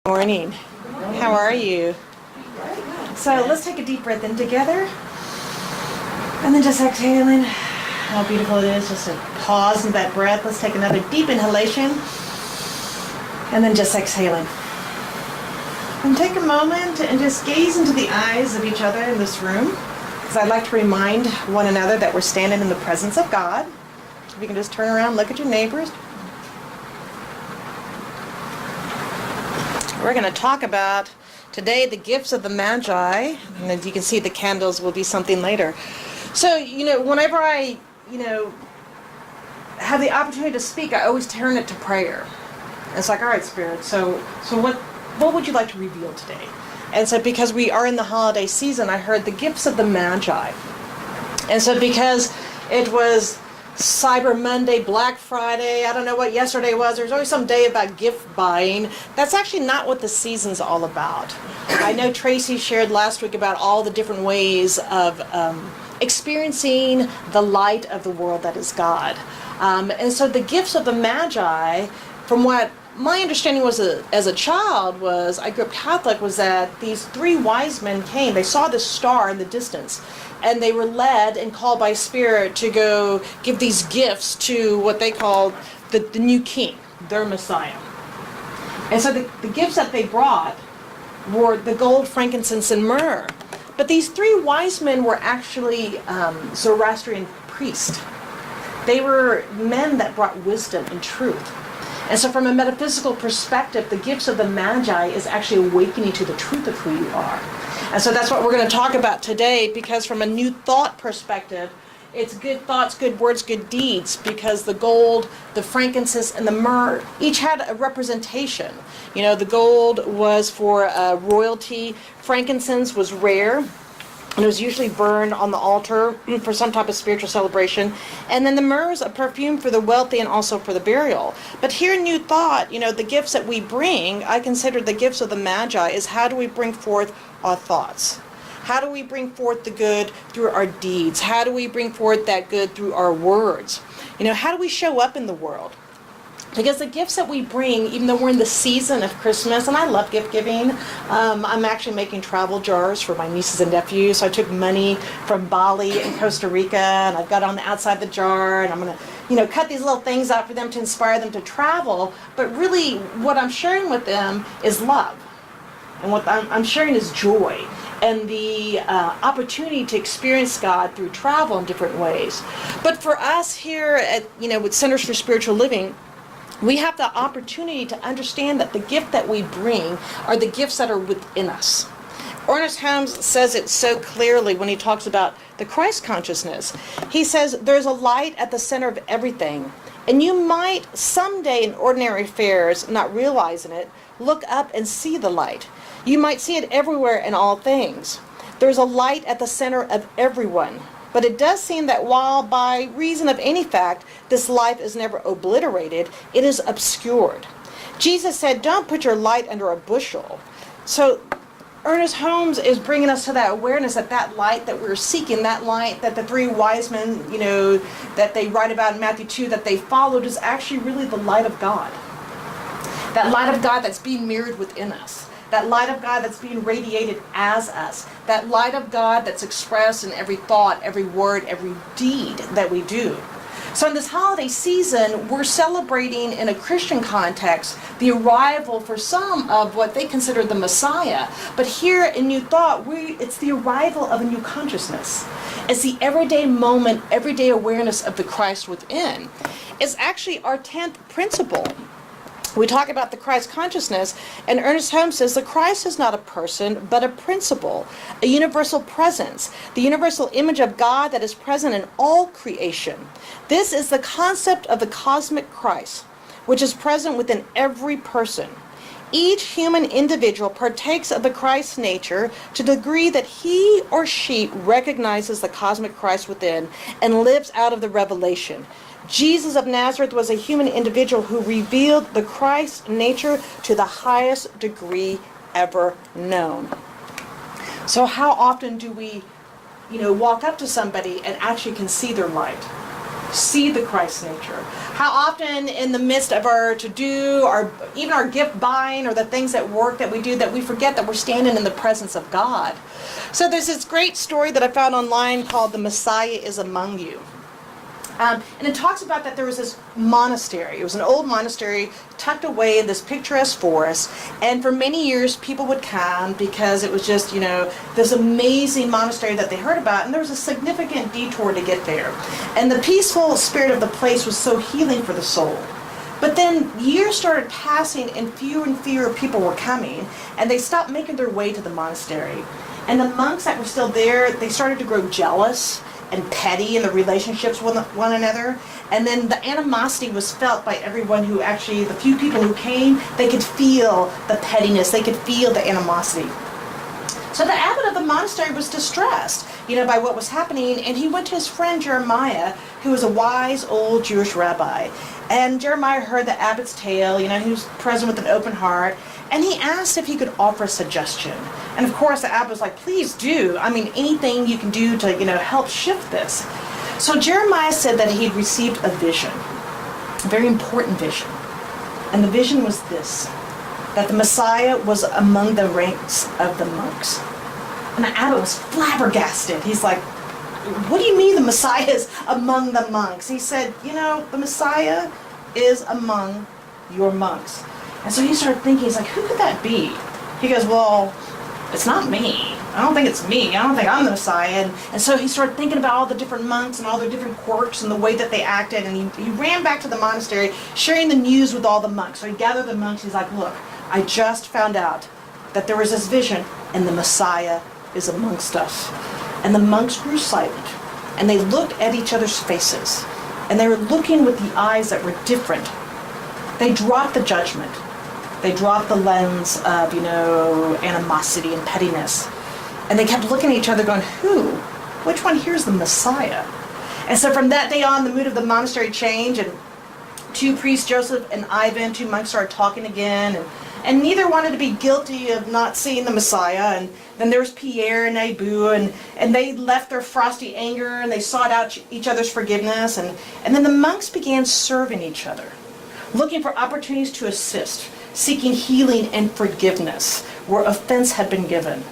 Morning. How are you? So let's take a deep breath in together. And then just exhaling. How beautiful it is just to pause in that breath. Let's take another deep inhalation. And then just exhaling. And take a moment and just gaze into the eyes of each other in this room. Because I'd like to remind one another that we're standing in the presence of God. If you can just turn around, look at your neighbors. We're going to talk about today the gifts of the Magi, and as you can see, the candles will be something later. So, whenever I, have the opportunity to speak, I always turn it to prayer. And it's like, all right, Spirit, so what would you like to reveal today? And so because we are in the holiday season, I heard the gifts of the Magi. And so because it was Cyber Monday, Black Friday, I don't know what yesterday was. There's always some day about gift buying. That's actually not what the season's all about. I know Tracy shared last week about all the different ways of experiencing the light of the world that is God. And so the gifts of the Magi, from what my understanding was as a child was, I grew up Catholic, was that these three wise men came. They saw this star in the distance. And they were led and called by Spirit to go give these gifts to what they called the new king, their Messiah. And so the gifts that they brought were the gold, frankincense, and myrrh. But these three wise men were actually Zoroastrian priests. They were men that brought wisdom and truth. And so from a metaphysical perspective, the gifts of the Magi is actually awakening to the truth of who you are. And so that's what we're going to talk about today, because from a new thought perspective, it's good thoughts, good words, good deeds, because the gold, the frankincense, and the myrrh each had a representation. The gold was for royalty, frankincense was rare, and it was usually burned on the altar for some type of spiritual celebration. And then the myrrh is a perfume for the wealthy and also for the burial. But here in New Thought, the gifts that we bring, I consider the gifts of the Magi is how do we bring forth our thoughts? How do we bring forth the good through our deeds? How do we bring forth that good through our words? How do we show up in the world? Because the gifts that we bring, even though we're in the season of Christmas, and I love gift giving, I'm actually making travel jars for my nieces and nephews. So I took money from Bali and Costa Rica, and I've got it on the outside of the jar, and I'm going to, cut these little things out for them to inspire them to travel. But really, what I'm sharing with them is love. And what I'm sharing is joy and the opportunity to experience God through travel in different ways. But for us here at, with Centers for Spiritual Living, we have the opportunity to understand that the gift that we bring are the gifts that are within us. Ernest Holmes says it so clearly when he talks about the Christ consciousness. He says there's a light at the center of everything. And you might someday in ordinary affairs, not realizing it, look up and see the light. You might see it everywhere in all things. There's a light at the center of everyone. But it does seem that while by reason of any fact, this life is never obliterated, it is obscured. Jesus said, don't put your light under a bushel. So Ernest Holmes is bringing us to that awareness that that light that we're seeking, that light that the three wise men, that they write about in Matthew 2, that they followed, is actually really the light of God. That light of God that's being mirrored within us. That light of God that's being radiated as us. That light of God that's expressed in every thought, every word, every deed that we do. So in this holiday season, we're celebrating in a Christian context the arrival for some of what they consider the Messiah. But here in New Thought, it's the arrival of a new consciousness. It's the everyday moment, everyday awareness of the Christ within. It's actually our 10th principle. We talk about the Christ consciousness, and Ernest Holmes says the Christ is not a person, but a principle, a universal presence, the universal image of God that is present in all creation. This is the concept of the cosmic Christ, which is present within every person. Each human individual partakes of the Christ nature to the degree that he or she recognizes the cosmic Christ within and lives out of the revelation. Jesus of Nazareth was a human individual who revealed the Christ nature to the highest degree ever known. So how often do we, walk up to somebody and actually can see their light? see the Christ nature. How often in the midst of our to-do, or even our gift buying, or the things at work that we do, that we forget that we're standing in the presence of God. So there's this great story that I found online called "The Messiah is Among You." And it talks about that there was this monastery. It was an old monastery tucked away in this picturesque forest. And for many years, people would come because it was just, this amazing monastery that they heard about. And there was a significant detour to get there. And the peaceful spirit of the place was so healing for the soul. But then years started passing and fewer people were coming. And they stopped making their way to the monastery. And the monks that were still there, they started to grow jealous and petty in the relationships with one another. And then the animosity was felt by everyone who actually, the few people who came, they could feel the pettiness, they could feel the animosity. So the abbot of the monastery was distressed, by what was happening, and he went to his friend Jeremiah, who was a wise old Jewish rabbi. And Jeremiah heard the abbot's tale, he was present with an open heart, and he asked if he could offer a suggestion. And of course the abbot was like, please do. Anything you can do to, help shift this. So Jeremiah said that he'd received a vision, a very important vision. And the vision was this, that the Messiah was among the ranks of the monks. And the abbot was flabbergasted. He's like, what do you mean the Messiah is among the monks? He said, the Messiah is among your monks. And so he started thinking, he's like, who could that be? He goes, well, it's not me. I don't think it's me. I don't think I'm the Messiah. And so he started thinking about all the different monks and all their different quirks and the way that they acted. And he ran back to the monastery, sharing the news with all the monks. So he gathered the monks. He's like, look, I just found out that there was this vision and the Messiah is amongst us. And the monks grew silent. And they looked at each other's faces. And they were looking with the eyes that were different. They dropped the judgment. They dropped the lens of, animosity and pettiness. And they kept looking at each other going, who? Which one here's the Messiah? And so from that day on, the mood of the monastery changed, and two priests, Joseph and Ivan, two monks, started talking again, and neither wanted to be guilty of not seeing the Messiah. And then there was Pierre and Abu, and they left their frosty anger, and they sought out each other's forgiveness. And then the monks began serving each other, looking for opportunities to assist, seeking healing and forgiveness where offense had been given.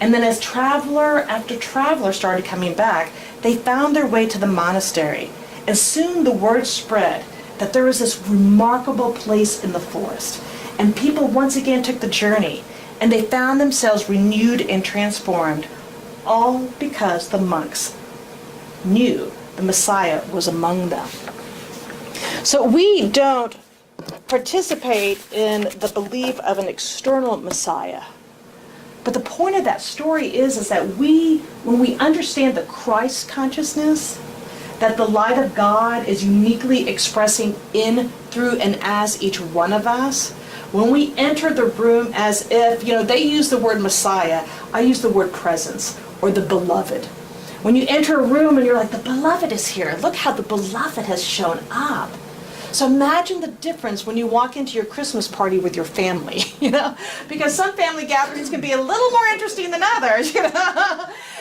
And then as traveler after traveler started coming back, they found their way to the monastery. And soon the word spread that there was this remarkable place in the forest. And people once again took the journey, and they found themselves renewed and transformed, all because the monks knew the Messiah was among them. So we don't participate in the belief of an external Messiah. But the point of that story is that when we understand the Christ consciousness, that the light of God is uniquely expressing in, through, and as each one of us, when we enter the room as if, they use the word Messiah, I use the word presence, or the beloved. When you enter a room and you're like, the beloved is here, look how the beloved has shown up. So imagine the difference when you walk into your Christmas party with your family, because some family gatherings can be a little more interesting than others,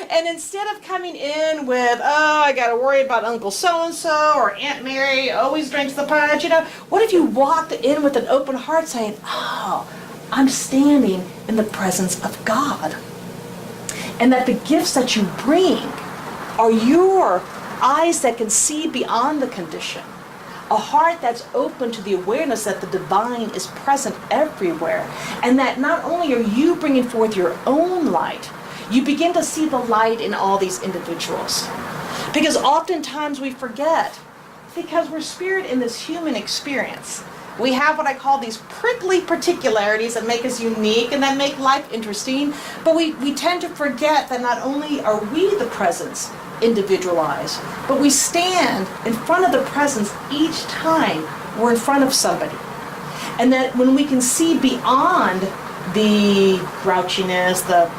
And instead of coming in with, I got to worry about Uncle so-and-so or Aunt Mary always drinks the punch, what if you walked in with an open heart saying, I'm standing in the presence of God. And that the gifts that you bring are your eyes that can see beyond the condition. A heart that's open to the awareness that the divine is present everywhere. And that not only are you bringing forth your own light, you begin to see the light in all these individuals. Because oftentimes we forget, because we're spirit in this human experience. We have what I call these prickly particularities that make us unique and that make life interesting. But we tend to forget that not only are we the presence individualized, but we stand in front of the presence each time we're in front of somebody. And that when we can see beyond the grouchiness, the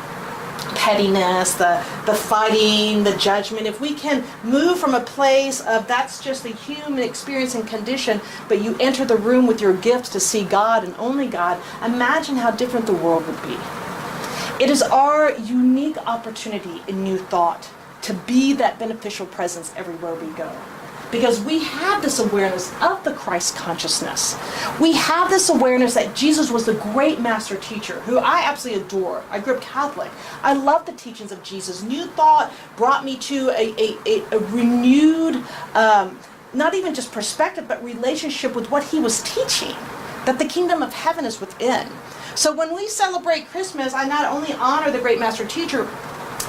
pettiness, the fighting, the judgment, if we can move from a place of that's just the human experience and condition, but you enter the room with your gifts to see God and only God, imagine how different the world would be. It is our unique opportunity in New Thought to be that beneficial presence everywhere we go. Because we have this awareness of the Christ consciousness. We have this awareness that Jesus was the great master teacher, who I absolutely adore. I grew up Catholic. I love the teachings of Jesus. New Thought brought me to a renewed, not even just perspective, but relationship with what he was teaching, that the kingdom of heaven is within. So when we celebrate Christmas, I not only honor the great master teacher,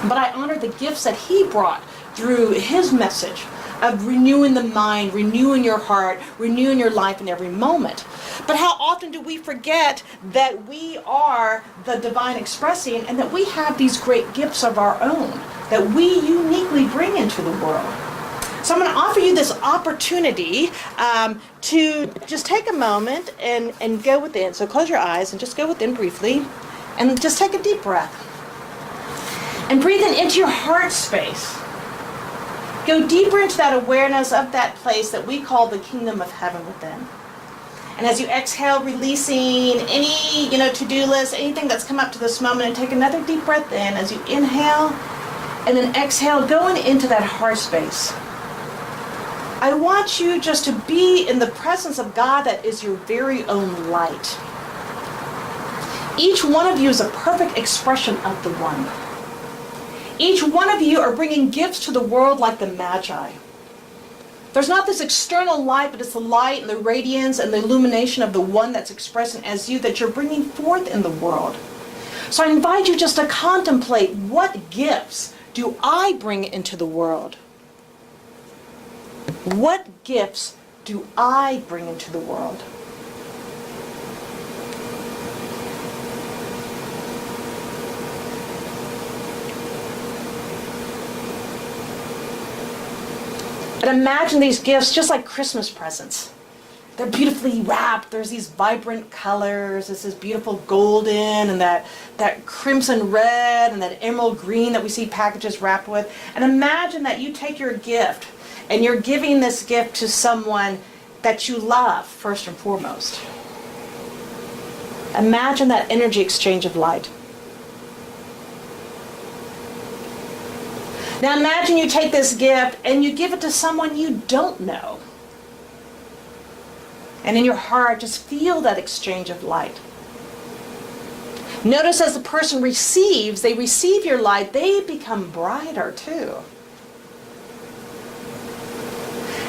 but I honor the gifts that he brought through his message of renewing the mind, renewing your heart, renewing your life in every moment. But how often do we forget that we are the divine expressing and that we have these great gifts of our own that we uniquely bring into the world? So I'm going to offer you this opportunity to just take a moment and go within. So close your eyes and just go within briefly and just take a deep breath. And breathe into your heart space. Go deeper into that awareness of that place that we call the kingdom of heaven within. And as you exhale, releasing any, to-do list, anything that's come up to this moment, and take another deep breath in as you inhale, and then exhale, going into that heart space. I want you just to be in the presence of God that is your very own light. Each one of you is a perfect expression of the one. Each one of you are bringing gifts to the world like the Magi. There's not this external light, but it's the light and the radiance and the illumination of the one that's expressing as you that you're bringing forth in the world. So I invite you just to contemplate, what gifts do I bring into the world? What gifts do I bring into the world? And imagine these gifts just like Christmas presents. They're beautifully wrapped. There's these vibrant colors. There's this beautiful golden and that crimson red and that emerald green that we see packages wrapped with. And imagine that you take your gift and you're giving this gift to someone that you love first and foremost. Imagine that energy exchange of light. Now imagine you take this gift and you give it to someone you don't know. And in your heart, just feel that exchange of light. Notice as the person receives, they receive your light, they become brighter too.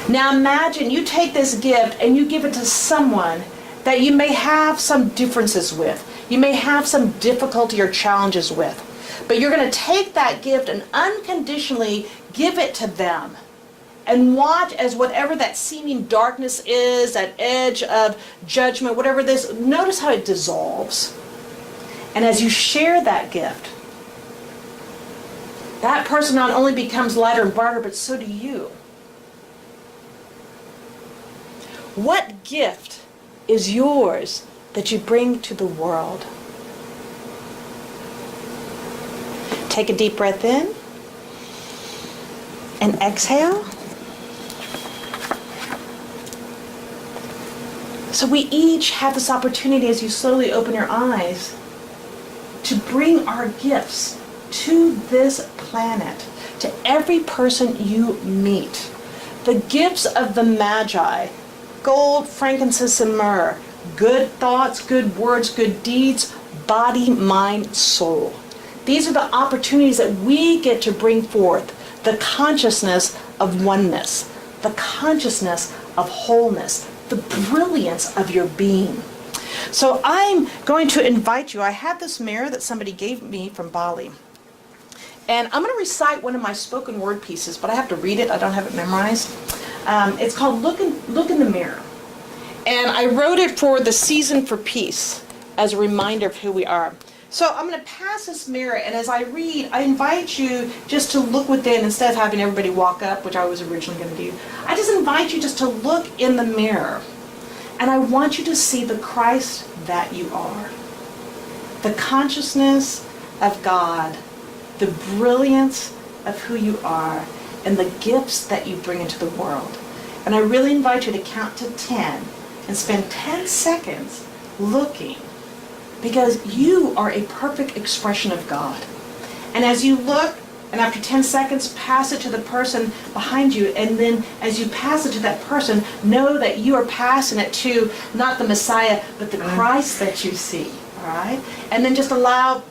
Now imagine you take this gift and you give it to someone that you may have some differences with. You may have some difficulty or challenges with. But you're going to take that gift and unconditionally give it to them. And watch as whatever that seeming darkness is, that edge of judgment, whatever this, notice how it dissolves. And as you share that gift, that person not only becomes lighter and brighter, but so do you. What gift is yours that you bring to the world? Take a deep breath in and exhale. So we each have this opportunity as you slowly open your eyes to bring our gifts to this planet, to every person you meet. The gifts of the Magi, gold, frankincense, and myrrh, good thoughts, good words, good deeds, body, mind, soul. These are the opportunities that we get to bring forth the consciousness of oneness, the consciousness of wholeness, the brilliance of your being. So I'm going to invite you, I have this mirror that somebody gave me from Bali. And I'm going to recite one of my spoken word pieces, but I have to read it, I don't have it memorized. It's called Look in the Mirror. And I wrote it for the Season for Peace as a reminder of who we are. So I'm going to pass this mirror, and as I read, I invite you just to look within instead of having everybody walk up, which I was originally going to do. I just invite you just to look in the mirror, and I want you to see the Christ that you are. The consciousness of God, the brilliance of who you are, and the gifts that you bring into the world. And I really invite you to count to 10 and spend 10 seconds looking, because you are a perfect expression of God. And as you look, And after 10 seconds, pass it to the person behind you. And then as you pass it to that person, know that you are passing it to not the Messiah, but the Christ that you see. All right? And then just allow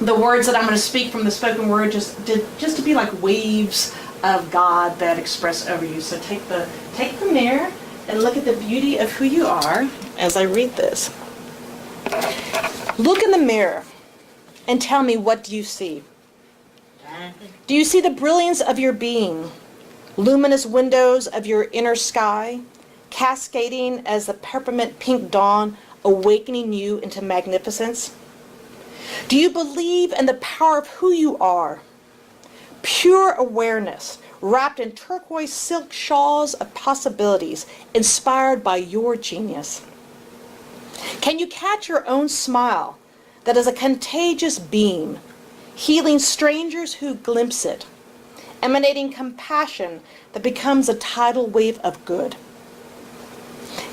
the words that I'm going to speak from the spoken word just to be like waves of God that express over you. So take the mirror and look at the beauty of who you are as I read this. Look in the mirror and tell me, what do you see? Do you see the brilliance of your being, luminous windows of your inner sky, cascading as the peppermint pink dawn, awakening you into magnificence? Do you believe in the power of who you are? Pure awareness, wrapped in turquoise silk shawls of possibilities, inspired by your genius. Can you catch your own smile that is a contagious beam, healing strangers who glimpse it, emanating compassion that becomes a tidal wave of good?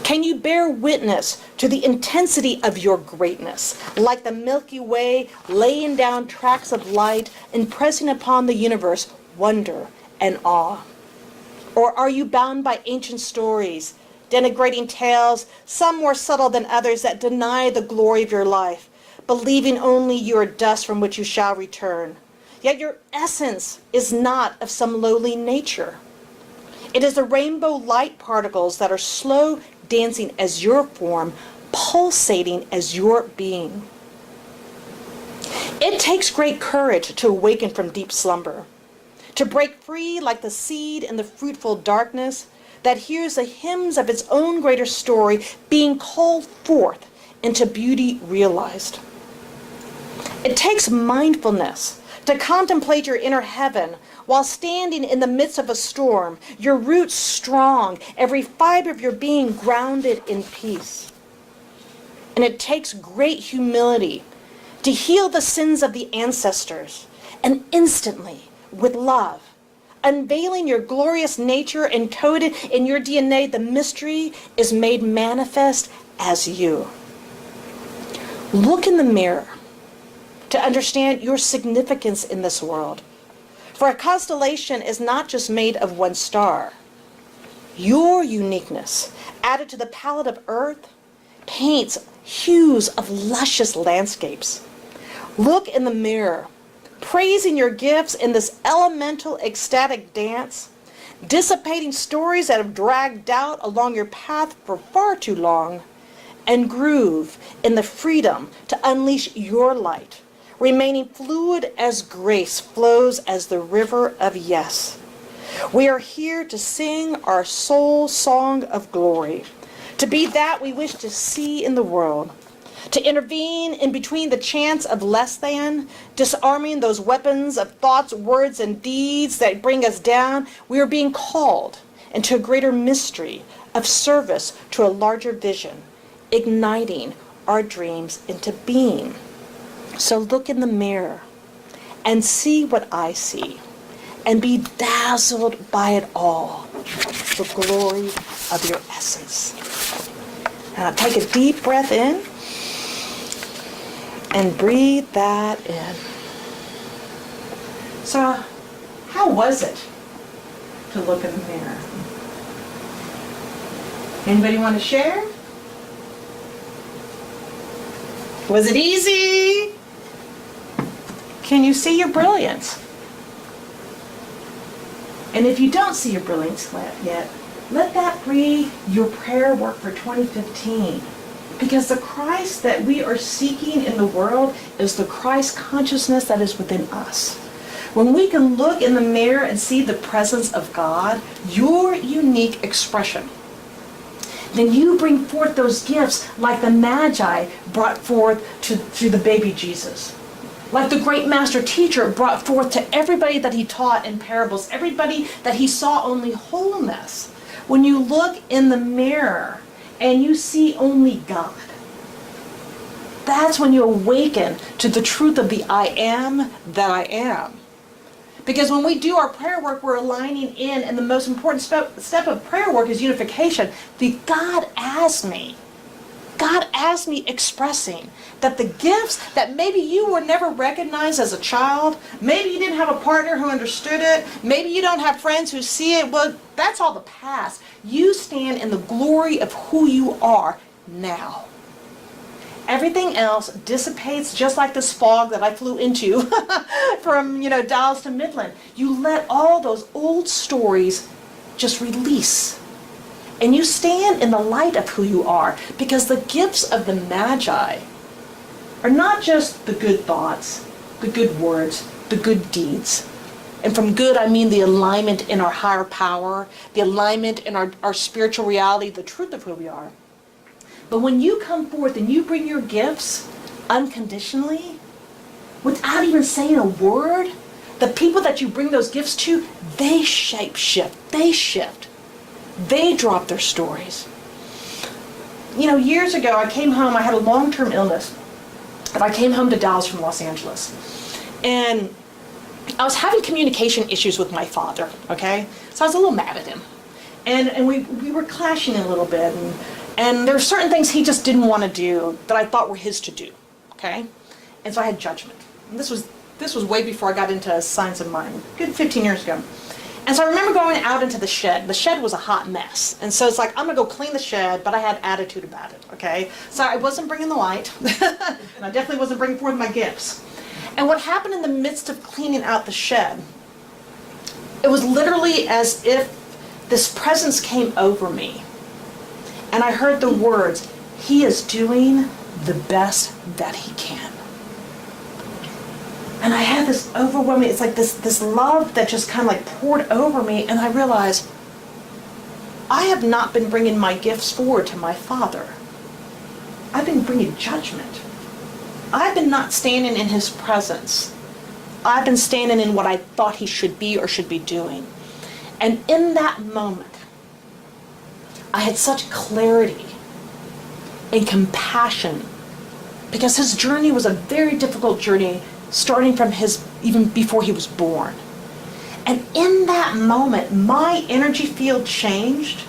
Can you bear witness to the intensity of your greatness, like the Milky Way laying down tracks of light, impressing upon the universe wonder and awe? Or are you bound by ancient stories, denigrating tales, some more subtle than others, that deny the glory of your life, believing only you are dust from which you shall return? Yet your essence is not of some lowly nature. It is the rainbow light particles that are slow dancing as your form, pulsating as your being. It takes great courage to awaken from deep slumber, to break free like the seed in the fruitful darkness that hears the hymns of its own greater story being called forth into beauty realized. It takes mindfulness to contemplate your inner heaven while standing in the midst of a storm, your roots strong, every fiber of your being grounded in peace. And it takes great humility to heal the sins of the ancestors, and instantly, with love, unveiling your glorious nature encoded in your DNA, the mystery is made manifest as you. Look in the mirror to understand your significance in this world. For a constellation is not just made of one star. Your uniqueness, added to the palette of Earth, paints hues of luscious landscapes. Look in the mirror, praising your gifts in this elemental ecstatic dance, dissipating stories that have dragged doubt along your path for far too long, and groove in the freedom to unleash your light, remaining fluid as grace flows as the river of yes. We are here to sing our soul song of glory, to be that we wish to see in the world, to intervene in between the chants of less than, disarming those weapons of thoughts, words, and deeds that bring us down. We are being called into a greater mystery of service to a larger vision, igniting our dreams into being. So look in the mirror and see what I see, and be dazzled by it all, the glory of your essence. Now take a deep breath in and breathe that in. So how was it to look in the mirror? Anybody want to share? Was it easy? Can you see your brilliance? And if you don't see your brilliance yet, let that be your prayer work for 2015. Because the Christ that we are seeking in the world is the Christ consciousness that is within us. When we can look in the mirror and see the presence of God, your unique expression, then you bring forth those gifts like the Magi brought forth to the baby Jesus. Like the great master teacher brought forth to everybody that he taught in parables, everybody that he saw only wholeness. When you look in the mirror and you see only God, that's when you awaken to the truth of the I am that I am. Because when we do our prayer work, we're aligning in, and the most important step of prayer work is unification. The God as me. God has me expressing that the gifts that maybe you were never recognized as a child, maybe you didn't have a partner who understood it, maybe you don't have friends who see it, well, that's all the past. You stand in the glory of who you are now. Everything else dissipates just like this fog that I flew into from, Dallas to Midland. You let all those old stories just release. And you stand in the light of who you are, because the gifts of the Magi are not just the good thoughts, the good words, the good deeds. And from good, I mean the alignment in our higher power, the alignment in our spiritual reality, the truth of who we are. But when you come forth and you bring your gifts unconditionally, without even saying a word, the people that you bring those gifts to, they shape-shift, they shift. They drop their stories. Years ago, I came home, I had a long-term illness, and I came home to Dallas from Los Angeles. And I was having communication issues with my father, okay? So I was a little mad at him. And we were clashing a little bit, and there were certain things he just didn't want to do that I thought were his to do, okay? And so I had judgment. And this was way before I got into science of mind, good 15 years ago. And so I remember going out into the shed. The shed was a hot mess. And so it's like, I'm going to go clean the shed, but I had attitude about it, okay? So I wasn't bringing the light, and I definitely wasn't bringing forth my gifts. And what happened in the midst of cleaning out the shed, it was literally as if this presence came over me. And I heard the words, "He is doing the best that he can." And I had this overwhelming, it's like this love that just kind of like poured over me, and I realized I have not been bringing my gifts forward to my Father. I've been bringing judgment. I've been not standing in his presence. I've been standing in what I thought he should be or should be doing. And in that moment, I had such clarity and compassion, because his journey was a very difficult journey, starting from even before he was born. And in that moment, my energy field changed,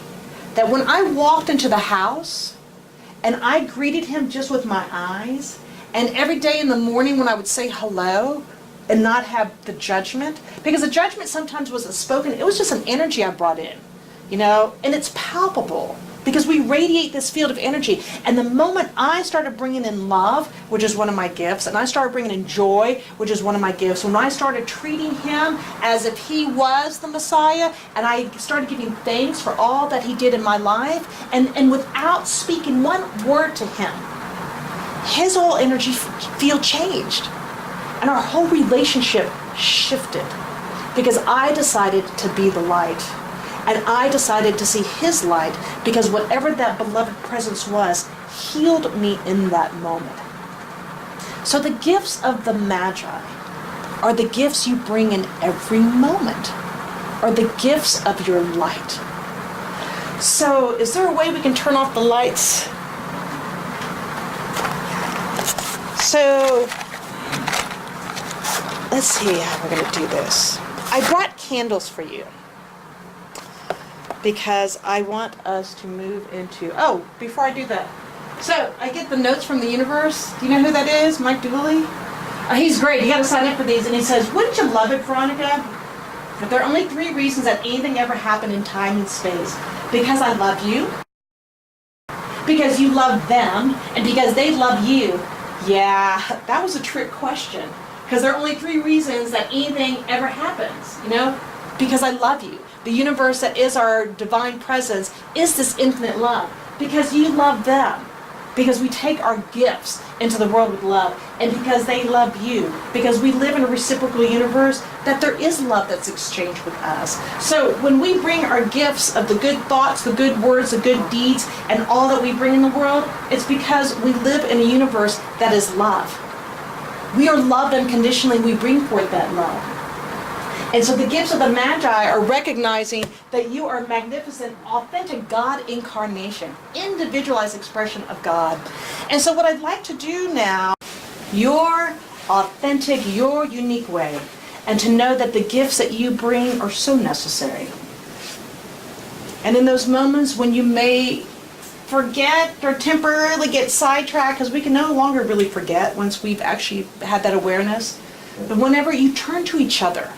that when I walked into the house and I greeted him just with my eyes, and every day in the morning when I would say hello and not have the judgment, because the judgment sometimes wasn't spoken, it was just an energy I brought in, and it's palpable. Because we radiate this field of energy. And the moment I started bringing in love, which is one of my gifts, and I started bringing in joy, which is one of my gifts, when I started treating him as if he was the Messiah, and I started giving thanks for all that he did in my life, and without speaking one word to him, his whole energy field changed. And our whole relationship shifted. Because I decided to be the light. And I decided to see his light, because whatever that beloved presence was, healed me in that moment. So the gifts of the Magi are the gifts you bring in every moment, are the gifts of your light. So is there a way we can turn off the lights? So let's see how we're going to do this. I brought candles for you, because I want us to move into, before I do that. So, I get the notes from the universe. Do you know who that is? Mike Dooley? He's great. You got to sign up for these. And he says, wouldn't you love it, Veronica? But there are only 3 reasons that anything ever happened in time and space. Because I love you, because you love them, and because they love you. Yeah, that was a trick question. Because there are only 3 reasons that anything ever happens, Because I love you. The universe that is our divine presence is this infinite love. Because you love them. Because we take our gifts into the world with love. And because they love you. Because we live in a reciprocal universe, that there is love that's exchanged with us. So when we bring our gifts of the good thoughts, the good words, the good deeds, and all that we bring in the world, it's because we live in a universe that is love. We are loved unconditionally. We bring forth that love. And so the gifts of the Magi are recognizing that you are a magnificent, authentic God incarnation, individualized expression of God. And so what I'd like to do now, your authentic, your unique way, and to know that the gifts that you bring are so necessary. And in those moments when you may forget or temporarily get sidetracked, because we can no longer really forget once we've actually had that awareness. But whenever you turn to each other,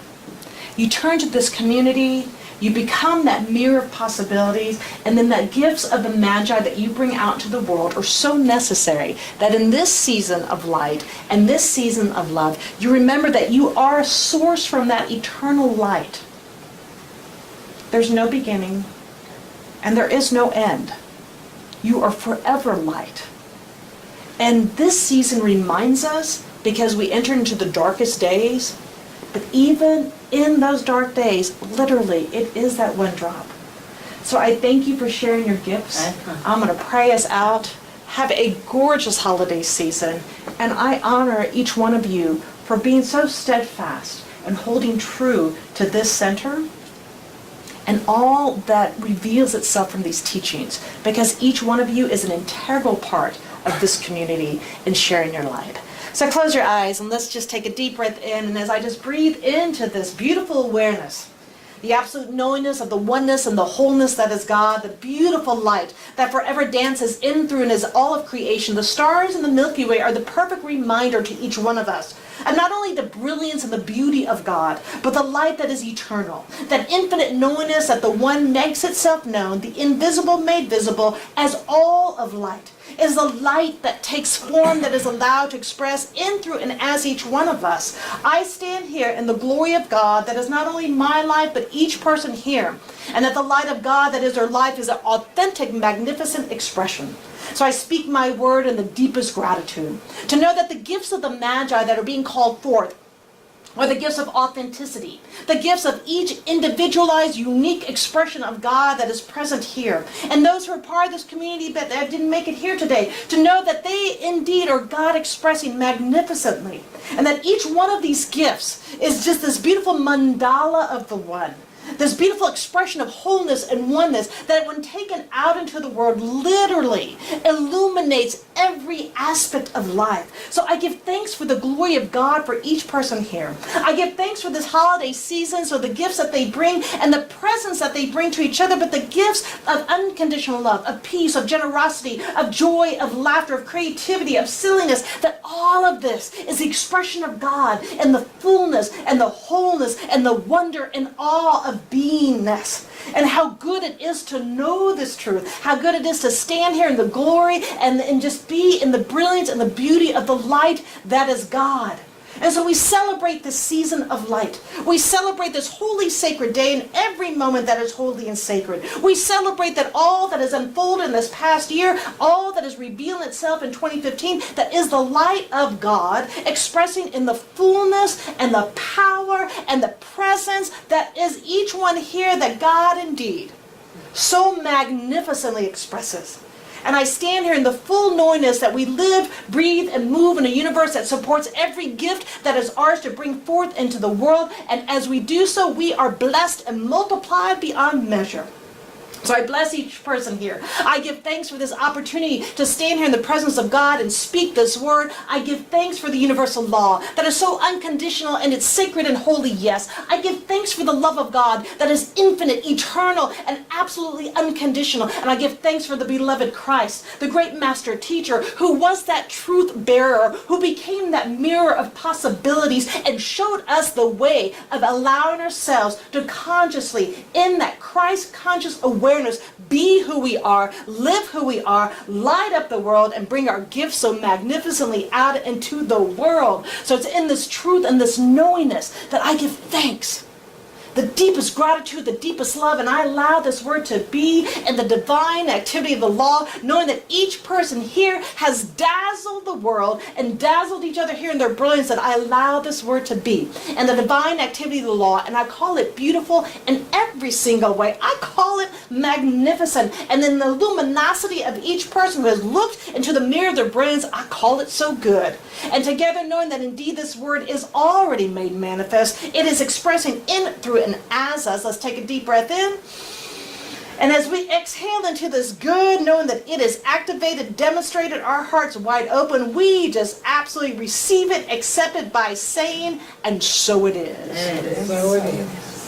you turn to this community, you become that mirror of possibilities, and then the gifts of the Magi that you bring out to the world are so necessary that in this season of light and this season of love, you remember that you are a source from that eternal light. There's no beginning, and there is no end. You are forever light. And this season reminds us, because we enter into the darkest days, but even in those dark days, literally, it is that one drop. So I thank you for sharing your gifts. I'm going to pray us out. Have a gorgeous holiday season. And I honor each one of you for being so steadfast and holding true to this center and all that reveals itself from these teachings, because each one of you is an integral part of this community in sharing your light. So close your eyes and let's just take a deep breath in, and as I just breathe into this beautiful awareness, the absolute knowingness of the oneness and the wholeness that is God, the beautiful light that forever dances in, through, and is all of creation. The stars in the Milky Way are the perfect reminder to each one of us of not only the brilliance and the beauty of God, but the light that is eternal, that infinite knowingness that the one makes itself known, the invisible made visible as all of light, is the light that takes form, that is allowed to express in, through, and as each one of us. I stand here in the glory of God that is not only my life, but each person here, and that the light of God that is our life is an authentic, magnificent expression. So I speak my word in the deepest gratitude, to know that the gifts of the Magi that are being called forth are the gifts of authenticity, the gifts of each individualized, unique expression of God that is present here. And those who are part of this community but that didn't make it here today, to know that they indeed are God expressing magnificently. And that each one of these gifts is just this beautiful mandala of the one. This beautiful expression of wholeness and oneness that when taken out into the world literally illuminates every aspect of life. So I give thanks for the glory of God for each person here. I give thanks for this holiday season, so the gifts that they bring and the presence that they bring to each other, but the gifts of unconditional love, of peace, of generosity, of joy, of laughter, of creativity, of silliness, that all of this is the expression of God and the fullness and the wholeness and the wonder and awe of beingness. And how good it is to know this truth, how good it is to stand here in the glory and just be in the brilliance and the beauty of the light that is God. And so we celebrate this season of light. We celebrate this holy, sacred day and every moment that is holy and sacred. We celebrate that all that has unfolded in this past year, all that is revealing itself in 2015, that is the light of God expressing in the fullness and the power and the presence that is each one here that God indeed so magnificently expresses. And I stand here in the full knowingness that we live, breathe, and move in a universe that supports every gift that is ours to bring forth into the world. And as we do so, we are blessed and multiplied beyond measure. So I bless each person here. I give thanks for this opportunity to stand here in the presence of God and speak this word. I give thanks for the universal law that is so unconditional and it's sacred and holy, yes. I give thanks for the love of God that is infinite, eternal, and absolutely unconditional. And I give thanks for the beloved Christ, the great master teacher who was that truth bearer, who became that mirror of possibilities and showed us the way of allowing ourselves to consciously, in that Christ-conscious awareness, be who we are, live who we are, light up the world, and bring our gifts so magnificently out into the world. So it's in this truth and this knowingness that I give thanks. The deepest gratitude, the deepest love, and I allow this word to be in the divine activity of the law, knowing that each person here has dazzled the world and dazzled each other here in their brilliance, that I allow this word to be in the divine activity of the law, and I call it beautiful in every single way. I call it magnificent, and in the luminosity of each person who has looked into the mirror of their brilliance, I call it so good. And together, knowing that indeed this word is already made manifest, it is expressing in, through, and as us. Let's take a deep breath in. And as we exhale into this good, knowing that it is activated, demonstrated, our hearts wide open, we just absolutely receive it, accept it by saying, and so it is. So it is.